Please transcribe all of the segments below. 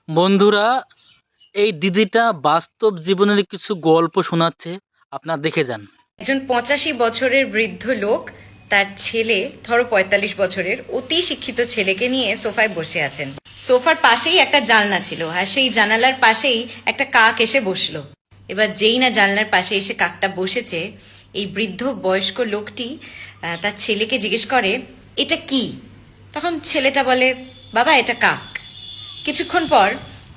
বন্ধুরা, এই দিদিটা বাস্তব জীবনের কিছু গল্প শোনাচ্ছে, আপনারা দেখে যান। একজন 85 বছরের বৃদ্ধ লোক তার ছেলে, ধরো 45 বছরের, অতি শিক্ষিত ছেলেকে নিয়ে সোফায় বসে আছেন। সোফার পাশেই একটা জানলা ছিল, আর সেই জানালার পাশেই একটা কাক এসে বসলো। এবার যেই না জানলার পাশে এসে কাকটা বসেছে, এই বৃদ্ধ বয়স্ক লোকটি তার ছেলেকে জিজ্ঞেস করে, এটা কি? তখন ছেলেটা বলে, বাবা এটা কাক। কিছুক্ষণ পর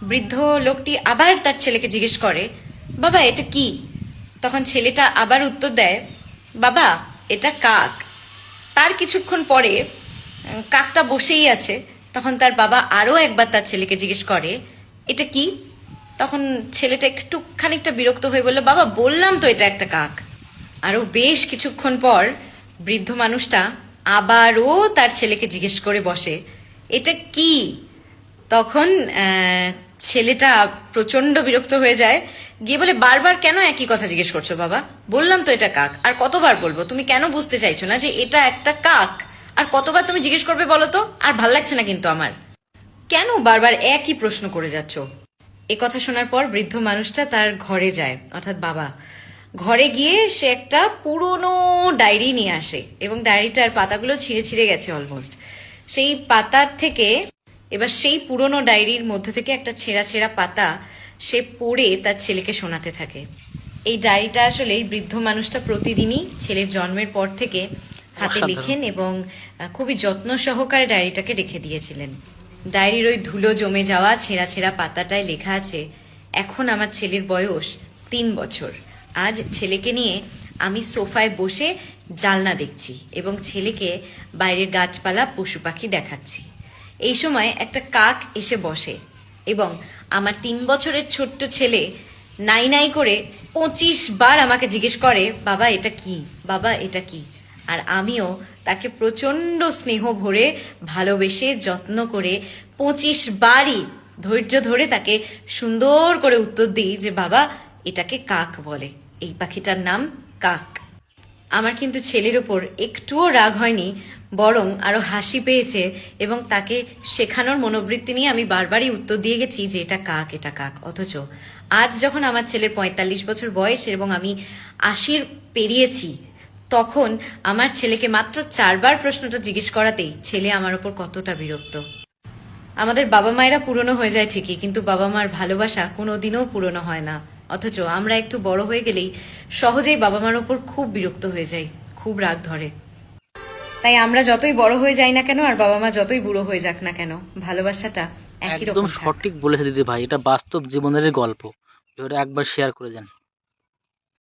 বৃদ্ধ লোকটি আবার তার ছেলেকে জিজ্ঞেস করে, বাবা এটা কি? তখন ছেলেটা আবার উত্তর দেয়, বাবা এটা কাক। তার কিছুক্ষণ পরে কাকটা বসেই আছে। তখন তার বাবা আরও একবার তার ছেলেকে জিজ্ঞেস করে, এটা কি? তখন ছেলেটা একটু খানিকটা বিরক্ত হয়ে বলল, বাবা বললাম তো এটা একটা কাক। আরও বেশ কিছুক্ষণ পর বৃদ্ধ মানুষটা আবারও তার ছেলেকে জিজ্ঞেস করে বসে, এটা কি? তখন ছেলেটা প্রচন্ড বিরক্ত হয়ে যায়, গিয়ে বলে, বারবার কেন একই কথা জিজ্ঞেস করছো বাবা? বললাম তো এটা কাক, আর কতবার বলবো? তুমি কেন বুঝতে চাইছো না যে এটা একটা কাক? আর কতবার তুমি জিজ্ঞেস করবে বলো তো? আর ভাল লাগছে না কিন্তু আমার। কেন বারবার একই প্রশ্ন করে যাচ্ছ? এ কথা শোনার পর বৃদ্ধ মানুষটা তার ঘরে যায়, অর্থাৎ বাবা ঘরে গিয়ে সে একটা পুরনো ডায়েরি নিয়ে আসে, এবং ডায়েরিটার পাতাগুলো ছিঁড়ে ছিঁড়ে গেছে অলমোস্ট। সেই পাতার থেকে, এবার সেই পুরনো ডায়েরির মধ্যে থেকে একটা ছেঁড়া ছেঁড়া পাতা সে পড়ে তার ছেলেকে শোনাতে থাকে। এই ডায়েরিটা আসলে এই বৃদ্ধ মানুষটা প্রতিদিনই ছেলের জন্মের পর থেকে হাতে অসাধারণ। লিখেন, এবং খুবই যত্ন সহকারে ডায়েরিটাকে রেখে দিয়েছিলেন। ডায়েরির ওই ধুলো জমে যাওয়া ছেঁড়া ছেঁড়া পাতাটায় লেখা আছে, এখন আমার ছেলের বয়স 3 বছর। আজ ছেলেকে নিয়ে আমি সোফায় বসে জানলা দেখছি এবং ছেলেকে বাইরের গাছপালা পশু পাখি দেখাচ্ছি। এই সময় একটা কাক এসে বসে এবং আমার 3 বছরের ছোট্ট ছেলে নাই নাই করে 25 বার আমাকে জিজ্ঞেস করে, বাবা এটা কি? বাবা এটা কি? আর আমিও তাকে প্রচন্ড স্নেহ ভরে ভালোবেসে যত্ন করে 25 বারই ধৈর্য ধরে তাকে সুন্দর করে উত্তর দিই যে, বাবা এটাকে কাক বলে, এই পাখিটার নাম কাক। আমার কিন্তু ছেলের ওপর একটুও রাগ হয়নি, বরং আরো হাসি পেয়েছে, এবং তাকে শেখানোর মনোবৃত্তি নিয়ে আমি বারবারই উত্তর দিয়ে গেছি যে এটা কাক, এটা কাক। অথচ আজ যখন আমার ছেলের 45 বছর বয়স এবং আমি 80 পেরিয়েছি, তখন আমার ছেলেকে মাত্র 4 বার প্রশ্নটা জিজ্ঞেস করাতেই ছেলে আমার ওপর কতটা বিরক্ত। আমাদের বাবা মায়েরা পুরনো হয়ে যায় ঠিকই, কিন্তু বাবা মার ভালোবাসা কোনোদিনও পুরনো হয় না। অথচ আমরা একটু বড় হয়ে গেলেই সহজেই বাবা মার ওপর খুব বিরক্ত হয়ে যাই, খুব রাগ ধরে। তাই আমরা যতই বড় হয়ে যাই না কেন, আর বাবা মা যতই বুড়ো হয়ে যাক না কেন, ভালোবাসাটা একই একদম রকম থাক। সঠিক বলেছে দিদি ভাই, এটা বাস্তব জীবনেরই গল্প। ভিডিওটা একবার শেয়ার করে যান।